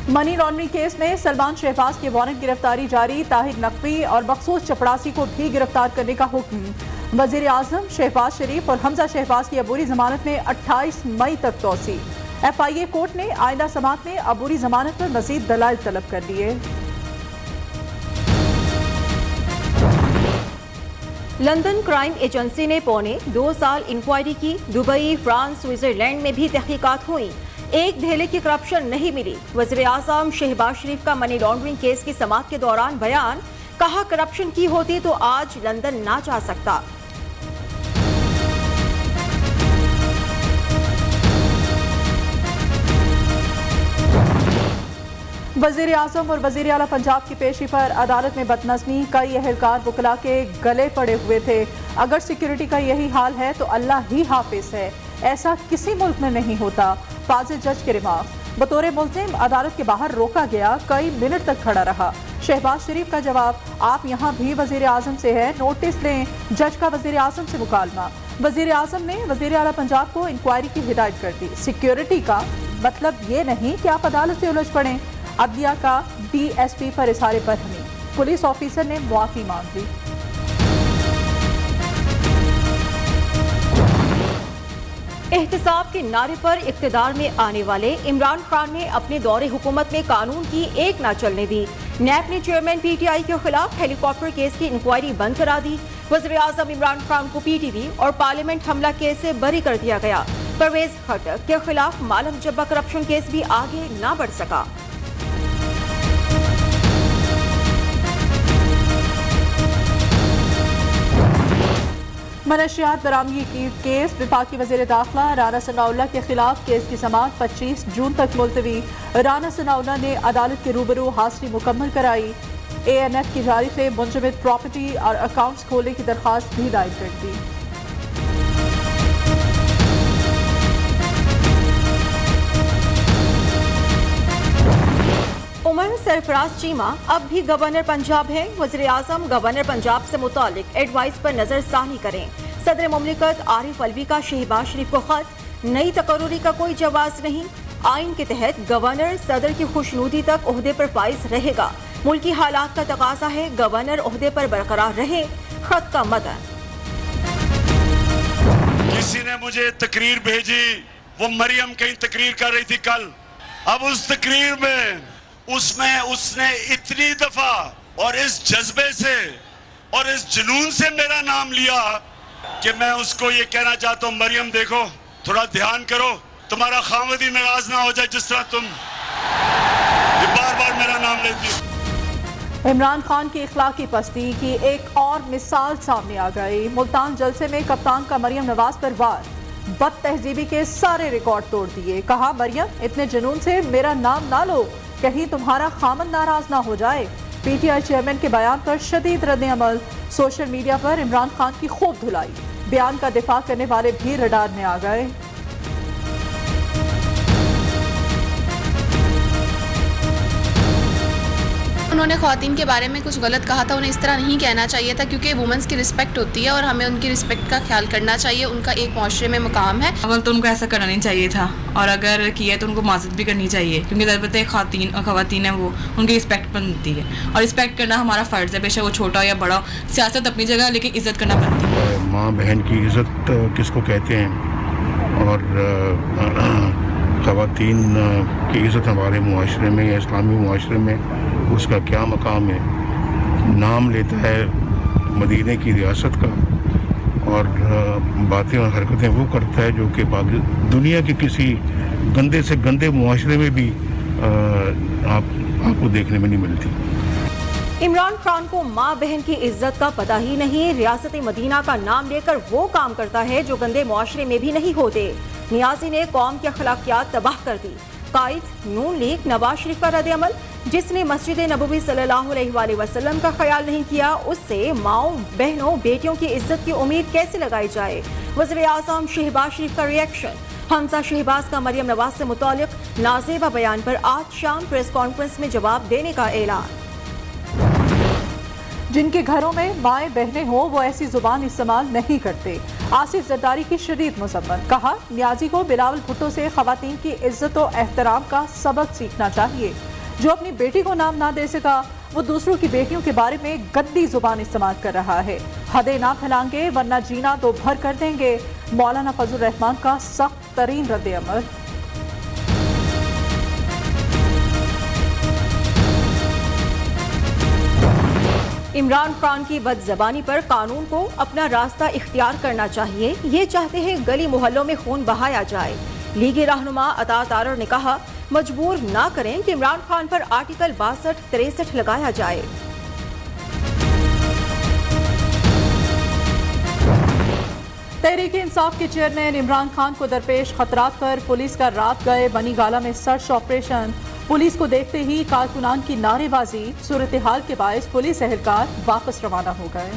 Money laundering case میں سلمان شہباز کے warrant گرفتاری جاری، طاہر نقوی اور مخصوص چپڑاسی کو بھی گرفتار کرنے کا حکم۔ وزیر اعظم شہباز شریف اور حمزہ شہباز کی عبوری ضمانت میں 28 مئی تک توسیع۔ ایف آئی اے کورٹ نے آئندہ سماعت میں عبوری ضمانت پر مزید دلائل طلب کر لیے۔ لندن کرائم ایجنسی نے پونے 2 سال انکوائری کی، دبئی، فرانس، سوئٹزرلینڈ میں بھی تحقیقات ہوئیں، ایک دھیلے کی کرپشن نہیں ملی۔ وزیر اعظم شہباز شریف کا منی لانڈرنگ کیس کی سماعت کے دوران بیان، کہا کرپشن کی ہوتی تو آج لندن نہ جا سکتا۔ وزیر اعظم اور وزیر اعلیٰ پنجاب کی پیشی پر عدالت میں بدنظمی، کئی اہلکار وکلاء کے گلے پڑے ہوئے تھے۔ اگر سیکیورٹی کا یہی حال ہے تو اللہ ہی حافظ ہے، ایسا کسی ملک میں نہیں ہوتا۔ فاضل جج کے ریمارک، بطور ملزم عدالت کے باہر روکا گیا، کئی منٹ تک کھڑا رہا۔ شہباز شریف کا جواب، آپ یہاں بھی وزیر اعظم سے ہے، نوٹس لیں۔ جج کا وزیر اعظم سے مکالمہ، وزیر اعظم نے وزیر اعلیٰ پنجاب کو انکوائری کی ہدایت کر دی۔ سیکیورٹی کا مطلب یہ نہیں کہ آپ عدالت سے الجھ پڑیں۔ عدلیہ کا ڈی ایس پی پر اظہار برہمی، پولیس آفیسر نے معافی مانگ لی۔ احتساب کے نعرے پر اقتدار میں آنے والے عمران خان نے اپنے دور حکومت میں قانون کی ایک نہ چلنے دی۔ نیب نے چیئرمین پی ٹی آئی کے خلاف ہیلی کاپٹر کیس کی انکوائری بند کرا دی۔ وزیر اعظم عمران خان کو پی ٹی وی اور پارلیمنٹ حملہ کیس سے بری کر دیا گیا۔ پرویز خٹک کے خلاف مالم جبہ کرپشن کیس بھی آگے نہ بڑھ سکا۔ منشیات برآمدگی کی کیس، وفاقی وزیر داخلہ رانا ثناءاللہ کے خلاف کیس کی سماعت 25 جون تک ملتوی۔ رانا ثناءاللہ نے عدالت کے روبرو حاضری مکمل کرائی۔ اے این ایف کی جانب سے منجمد پراپرٹی اور اکاؤنٹس کھولنے کی درخواست بھی دائر کر دی۔ عمر سرفراز چیمہ اب بھی گورنر پنجاب ہیں۔ وزیر اعظم گورنر پنجاب سے متعلق ایڈوائس پر نظر ثانی کریں۔ صدر مملکت عارف الوی کا شہباز شریف کو خط، نئی تقرری کا کوئی جواز نہیں، آئین کے تحت گورنر صدر کی خوشنودی تک عہدے پر فائز رہے گا، ملکی حالات کا تقاضا ہے گورنر عہدے پر برقرار رہے۔ خط کا متن، کسی نے مجھے تقریر بھیجی، وہ مریم کہیں تقریر کر رہی تھی کل، اب اس تقریر میں اس نے اتنی دفعہ اور اس جذبے سے اور اس جنون سے میرا نام لیا کہ میں اس کو یہ کہنا چاہتا ہوں، مریم دیکھو، تھوڑا دھیان کرو، تمہارا خاوند ہی ناراض نہ ہو جائے جس طرح تم بار بار میرا نام لیتی ہو۔ عمران خان کی اخلاقی پستی کی ایک اور مثال سامنے آ گئی۔ ملتان جلسے میں کپتان کا مریم نواز پر وار، بد تہذیبی کے سارے ریکارڈ توڑ دیے۔ کہا، مریم اتنے جنون سے میرا نام نہ لو، کہیں تمہارا خامن ناراض نہ ہو جائے۔ پی ٹی آئی چیئرمین کے بیان پر شدید رد عمل، سوشل میڈیا پر عمران خان کی خوب دھلائی، بیان کا دفاع کرنے والے بھی رڈار میں آ گئے۔ انہوں نے خواتین کے بارے میں کچھ غلط کہا تھا، انہیں اس طرح نہیں کہنا چاہیے تھا، کیونکہ وومنس کی رسپیکٹ ہوتی ہے اور ہمیں ان کی رسپیکٹ کا خیال کرنا چاہیے، ان کا ایک معاشرے میں مقام ہے۔ اول تو ان کو ایسا کرنا نہیں چاہیے تھا، اور اگر کیا ہے تو ان کو معذرت بھی کرنی چاہیے، کیونکہ البتہ خواتین ہیں وہ ان کی رسپیکٹ بنتی ہے، اور رسپیکٹ کرنا ہمارا فرض ہے، بے شک وہ چھوٹا ہو یا بڑا ہو۔ سیاست اپنی جگہ، لیکن عزت کرنا بنتی ہے۔ ماں بہن کی عزت کس کو کہتے ہیں، اور خواتین کی عزت ہمارے معاشرے میں یا اسلامی معاشرے میں اس کا کیا مقام ہے۔ نام لیتا ہے مدینہ کی ریاست کا، اور باتیں اور حرکتیں وہ کرتا ہے جو کہ باقی دنیا کے کسی گندے سے گندے معاشرے میں بھی آپ کو دیکھنے میں نہیں ملتی۔ عمران خان کو ماں بہن کی عزت کا پتہ ہی نہیں، ریاست مدینہ کا نام لے کر وہ کام کرتا ہے جو گندے معاشرے میں بھی نہیں ہوتے۔ نیازی نے قوم کی اخلاقیات تباہ کر دی۔ قائد نون لیگ نواز شریف کا رد عمل، جس نے مسجد نبوی صلی اللہ علیہ وآلہ وسلم کا خیال نہیں کیا، اس سے ماؤں بہنوں بیٹیوں کی عزت کی امید کیسے لگائی جائے۔ وزیر اعظم شہباز شریف کا ریئیکشن، حمزہ شہباز کا مریم نواز سے متعلق نازیبہ بیان پر آج شام پریس کانفرنس میں جواب دینے کا اعلان۔ جن کے گھروں میں مائیں بہنیں ہوں وہ ایسی زبان استعمال نہیں کرتے۔ آصف زرداری کی شدید مذمت، کہا، نیازی کو بلاول بھٹو سے خواتین کی عزت و احترام کا سبق سیکھنا چاہیے۔ जो अपनी बेटी को नाम ना दे सका वो दूसरों की बेटियों के बारे में गंदी जुबान इस्तेमाल कर रहा है। हदें ना फैलाएंगे वरना जीना तो भर कर देंगे, मौलाना फजल रहमान का सख्त तरीन रद्द-ए-अमल। इमरान खान की बदज़बानी पर कानून को अपना रास्ता इख्तियार करना चाहिए, ये चाहते हैं गली मोहल्लों में खून बहाया जाए। लीगी रहनुमा अता तारर ने कहा, मजबूर ना करें कि इमरान खान पर आर्टिकल 62-63 लगाया जाए। तहरीक इंसाफ के चेयरमैन इमरान खान को दरपेश खतरात पर पुलिस का रात गए बनी गाला में सर्च ऑपरेशन। पुलिस को देखते ही कारकुनान की नारेबाजी, सूरत हाल के बायस पुलिस एहलकार वापस रवाना हो गए।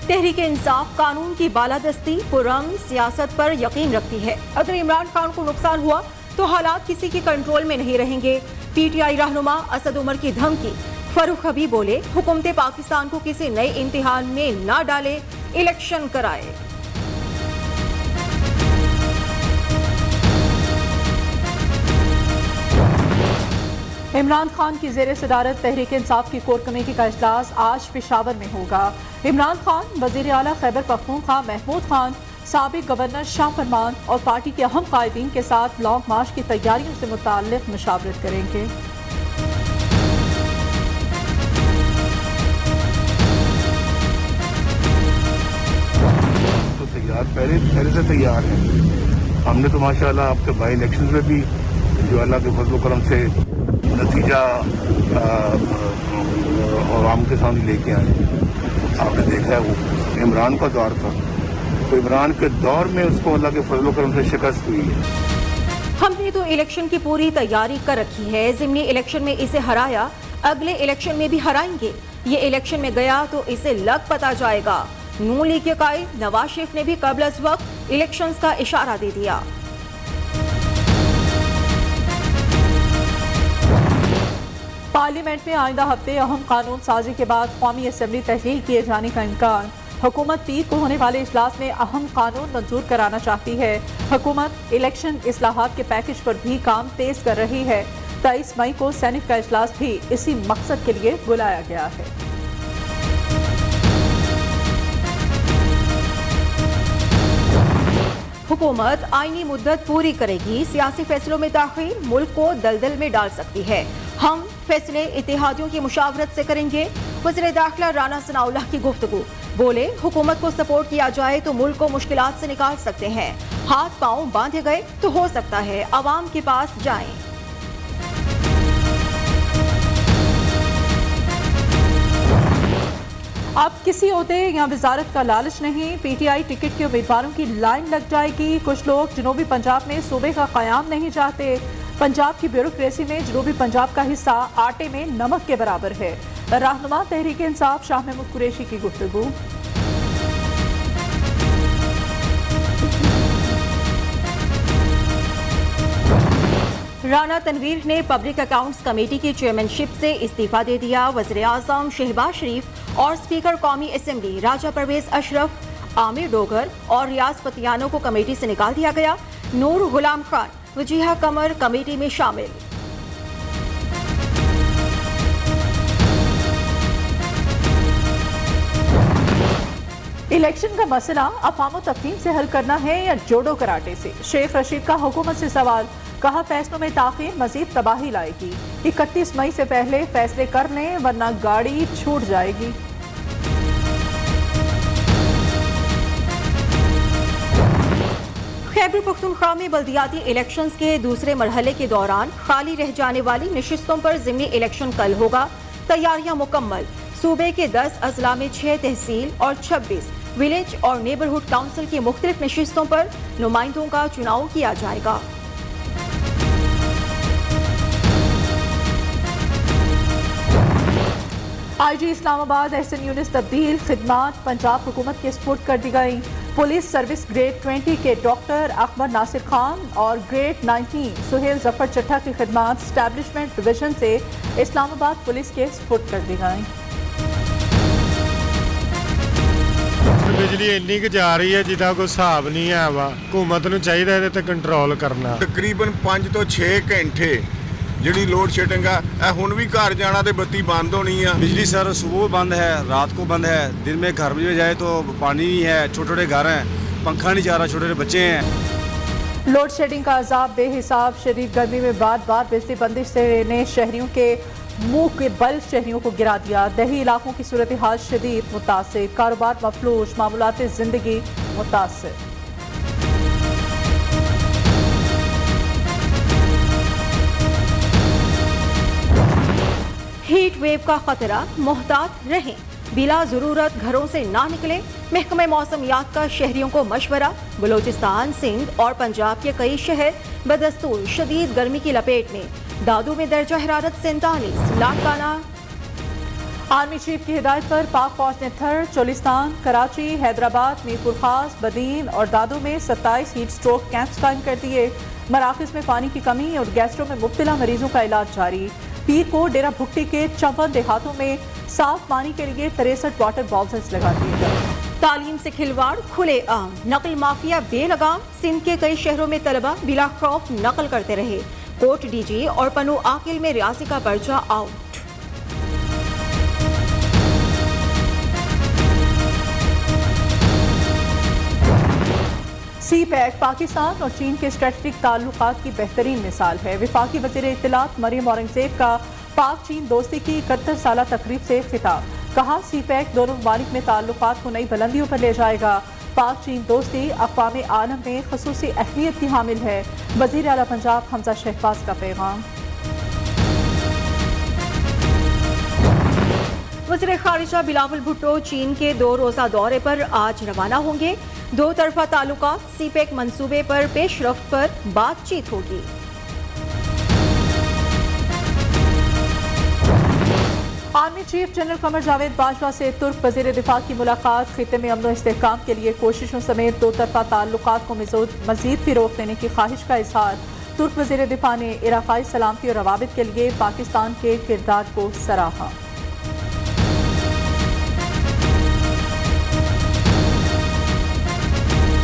तहरीक इंसाफ कानून की बालादस्ती पुरअमन सियासत पर यकीन रखती है। अगर इमरान खान को नुकसान हुआ तो हालात किसी के कंट्रोल में नहीं रहेंगे। पीटीआई रहनुमा असद उमर की धमकी। फरूख हबीब बोले, हुकूमत पाकिस्तान को किसी नए इम्तिहान में ना डाले, इलेक्शन कराए। इमरान खान की ज़ेर सदारत तहरीक इंसाफ की कोर कमेटी का इजलास आज पेशावर में होगा। इमरान खान, वज़ीर आला खैबर पख्तूनख्वा महमूद खान, साबिक गवर्नर शाह फरमान और पार्टी के अहम कायदीन के साथ लॉन्ग मार्च की तैयारियों से मुताल्लिक़ मुशावरत करेंगे। तो तैयार पहले से तैयार हैं। हमने तो माशाल्लाह आपके बाई इलेक्शन में भी जो अल्लाह के फजल करम से नतीजा और आम के सामने लेके आए, आपने देखा है वो इमरान का दौर था, तो इमरान के दौर में उसको अल्लाह के फजल करम से शिकस्त हुई है। हमने तो इलेक्शन की पूरी तैयारी कर रखी है। ज़िमनी इलेक्शन में इसे हराया, अगले इलेक्शन में भी हराएंगे। ये इलेक्शन में गया तो इसे लग पता जाएगा। नून लीग के कायद नवाज शरीफ ने भी कबल अज वक्त इलेक्शंस का इशारा दे दिया। पार्लियामेंट में आइंदा हफ्ते अहम कानून साजी के बाद कौमी असम्बली तहलील किए जाने का इम्कान। हुकूमत पीर को होने वाले इजलास में अहम कानून मंजूर कराना चाहती है। हुकूमत इलेक्शन इस्लाहात के पैकेज पर भी काम तेज कर रही है। 23 मई को सेनेट का इजलास भी इसी मकसद के लिए बुलाया गया है। हुकूमत आईनी मुद्दत पूरी करेगी, सियासी फैसलों में ताखीर मुल्क को दलदल में डाल सकती है। हम फैसले इत्तेहादियों की मुशावरत से करेंगे। वज़ीर दाखिला राना सनाउल्लाह की गुफ्तगू। बोले, हुकूमत को सपोर्ट किया जाए तो मुल्क को मुश्किलात से निकाल सकते हैं। हाथ पांव बांधे गए तो हो सकता है अवाम के पास जाएं। अब किसी ओहदे या वजारत का लालच नहीं, पीटीआई टिकट के उम्मीदवारों की लाइन लग जाएगी। कुछ लोग जनूबी पंजाब में सूबे का क़याम नहीं चाहते। पंजाब की ब्यूरोक्रेसी में जनूबी पंजाब का हिस्सा आटे में नमक के बराबर है। रहनुमा तहरीक इंसाफ शाह महमूद कुरैशी की गुफ्तगू। राना तनवीर ने पब्लिक अकाउंट्स कमेटी की चेयरमैनशिप से इस्तीफा दे दिया। वज़ीर आज़म शहबाज शरीफ और स्पीकर कौमी असम्बली राजा परवेज अशरफ, आमिर डोगर और रियाज पतियानो को कमेटी से निकाल दिया गया। नूर गुलाम खान, वजीहा कमर कमेटी में शामिल। इलेक्शन का मसला अफवाम तफहीम से हल करना है या जोडो कराटे से? शेख रशीद का हुकूमत से सवाल। कहा, फैसलों में ताखीर मजीद तबाही लाएगी। 31 मई से पहले फैसले कर लें वरना गाड़ी छूट जाएगी। खैबर पख्तूनख्वा में बल्दियाती इलेक्शंस के दूसरे मरहले के दौरान खाली रह जाने वाली नशिस्तों पर ज़िमनी इलेक्शन कल होगा। तैयारियां मुकम्मल। सूबे के 10 अजला में 6 तहसील और 26 विलेज और नेबरहुड काउंसिल की मुख्तलिफ नशिस्तों पर नुमाइंदों का चुनाव किया जाएगा। आईजी इस्लामाबाद एहसन यूनिस तब्दील, खिदमात पंजाब हुकूमत के स्पुर्द कर दी गई। पुलिस सर्विस ग्रेड 20 के डॉक्टर अकबर नासिर खान और ग्रेड 19 सुहेल जफर चट्टा की खिदमात स्टैब्लिशमेंट डिवीजन से इस्लामाबाद पुलिस के स्पुर्द कर दी गई। ਬਿਜਲੀ ਇੰਨੀ ਕੁ ਜਾ ਰਹੀ ਹੈ ਜਿਹਦਾ ਕੋਈ ਹਿਸਾਬ ਨਹੀਂ ਹੈ ਵਾ। ਹਕੂਮਤ ਨੂੰ ਚਾਹੀਦਾ ਇਹਦੇ ਤੇ ਕੰਟਰੋਲ ਕਰਨਾ। ਤਕਰੀਬਨ 5 ਤੋਂ 6 ਘੰਟੇ ਜਿਹੜੀ ਲੋਡ ਸ਼ੈਡਿੰਗ ਆ, ਇਹ ਹੁਣ ਵੀ ਘਰ ਜਾਣਾ ਤੇ ਬੱਤੀ ਬੰਦ ਹੋਣੀ ਆ। बिजली सर सुबह बंद है, रात को बंद है, दिन में घर में जाए तो पानी नहीं है, छोटे छोटे घर हैं, पंखा नहीं चल रहा, छोटे छोटे बच्चे हैं। लोड शेडिंग का अजाब बेहिसाब, शदीद गर्मी में बार बार बिजली बंदिश ने शहरियों के मुंह के बल शहरियों को गिरा दिया। दही इलाकों की सूरत हाल शदीद मुतासिर, कारोबार मफलूज, मामूलात जिंदगी मुतासिर। हीट वेव का खतरा, मोहतात रहें, बिला जरूरत घरों से ना निकले। महकमे मौसमियात का शहरियों को मशवरा। बलूचिस्तान, सिंध और पंजाब के कई शहर बदस्तूर शदीद गर्मी की लपेट में। दादू में दर्जा हरारत 47, लाड़काना। आर्मी चीफ की हिदायत पर पाक फौज ने थर, चोलिस्तान, कराची, हैदराबाद, मीरपुर खास, बदीन और दादू में 27 हीट स्ट्रोक कैंप्स कायम कर दिए। मराकज़ में पानी की कमी और गैस्ट्रो में मुब्तला मरीजों का इलाज जारी। पीर को डेरा भुट्टी के 54 देहातों में साफ पानी के लिए 63 वाटर बॉक्सेस लगा दिए गए। तालीम से खिलवाड़ खुले आम, नकल माफिया बेलगाम। सिंध के कई शहरों में तलबा बिला खौफ नकल करते रहे। कोट डीजी और पनु आकिल में रियासी का पर्चा आउट। सी पैक पाकिस्तान और चीन के स्ट्रेटेजिक ताल्लुकात की बेहतरीन मिसाल है। वफाकी वज़ीर इत्तलात मरियम औरंगज़ेब का पाक चीन दोस्ती की 71 साला तकरीब से खिताब। कहा, सी पैक दोनों ममालिक में ताल्लुकात को नई बुलंदियों पर ले जाएगा। पाक चीन दोस्ती अक़वाम आलम में ख़ुसूसी अहमियत की हामिल है। वज़ीर आला पंजाब हमजा शहबाज का पैगाम। वज़ीर ख़ारिजा बिलावल भुट्टो चीन के 2 रोज़ा दौरे पर आज रवाना होंगे। 2 तरफ़ा ताल्लुकात, सी पैक मंसूबे पर पेशरफ्त पर बातचीत होगी। Army chief general Qamar Javed Bajwa से तुर्क वज़ीर दिफा की मुलाकात। खित्ते में अमन इस्तेहकाम के लिए कोशिशों समेत 2 तरफ़ा ताल्लुकात को मज़ीद फ़िरोग़ देने की ख्वाहिश का इज़हार। तुर्क वज़ीर दिफा ने इराक़ाई सलामती और रवाबित के लिए पाकिस्तान के किरदार को सराहा।